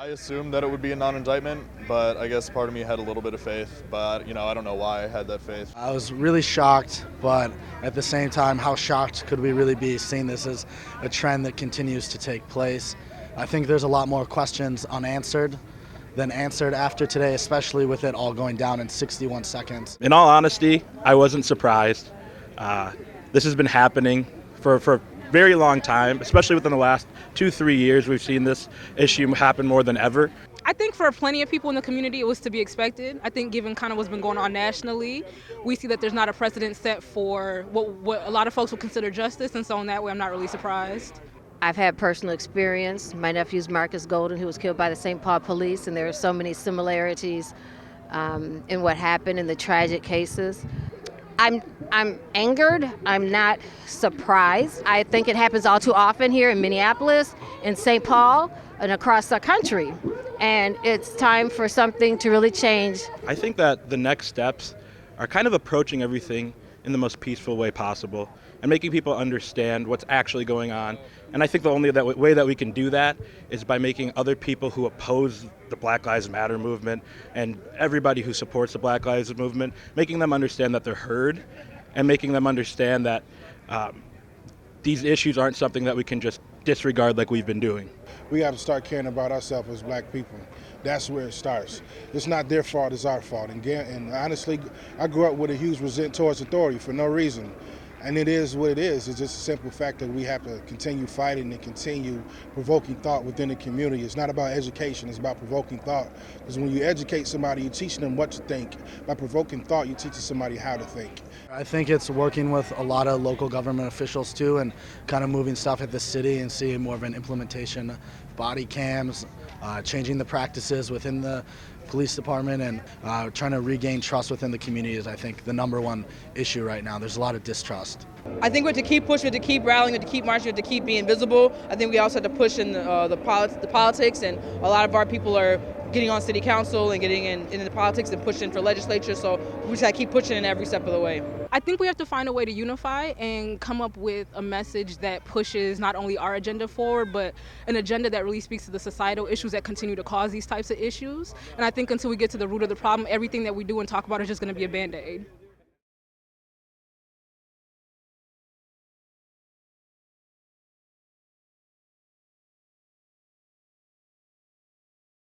I assumed that it would be a non-indictment, but I guess part of me had a little bit of faith, but I don't know why I had that faith. I was really shocked, but at the same time, how shocked could we really be seeing this as a trend that continues to take place? I think there's a lot more questions unanswered than answered after today, especially with it all going down in 61 seconds. In all honesty, I wasn't surprised. This has been happening for a very long time, especially within the last 2-3 years. We've seen this issue happen more than ever. I think for plenty of people in the community, it was to be expected. I think given kind of what's been going on nationally, we see that there's not a precedent set for what a lot of folks would consider justice, and so in that way, I'm not really surprised. I've had personal experience. My nephew's Marcus Golden, who was killed by the St. Paul police, and there are so many similarities in what happened in the tragic cases. I'm angered. I'm not surprised. I think it happens all too often here in Minneapolis, in St. Paul, and across the country. And it's time for something to really change. I think that the next steps are kind of approaching everything in the most peaceful way possible and making people understand what's actually going on. And I think the only way that we can do that is by making other people who oppose the Black Lives Matter movement and everybody who supports the Black Lives movement, making them understand that they're heard and making them understand that these issues aren't something that we can just disregard like we've been doing. We got to start caring about ourselves as black people. That's where it starts. It's not their fault, it's our fault. And honestly, I grew up with a huge resentment towards authority for no reason. And it is what it is. It's just a simple fact that we have to continue fighting and continue provoking thought within the community. It's not about education, it's about provoking thought. Because when you educate somebody, you're teaching them what to think. By provoking thought, you're teaching somebody how to think. I think it's working with a lot of local government officials too, and kind of moving stuff at the city and seeing more of an implementation of body cams, changing the practices within the police department, and trying to regain trust within the community is, I think, the number one issue right now. There's a lot of distrust. I think we have to keep pushing, we have to keep rallying, we have to keep marching, we have to keep being visible. I think we also have to push in the politics, and a lot of our people are getting on city council and getting into the politics and pushing for legislature, so we just have to keep pushing in every step of the way. I think we have to find a way to unify and come up with a message that pushes not only our agenda forward, but an agenda that really speaks to the societal issues that continue to cause these types of issues. And I think until we get to the root of the problem, everything that we do and talk about is just going to be a Band-Aid.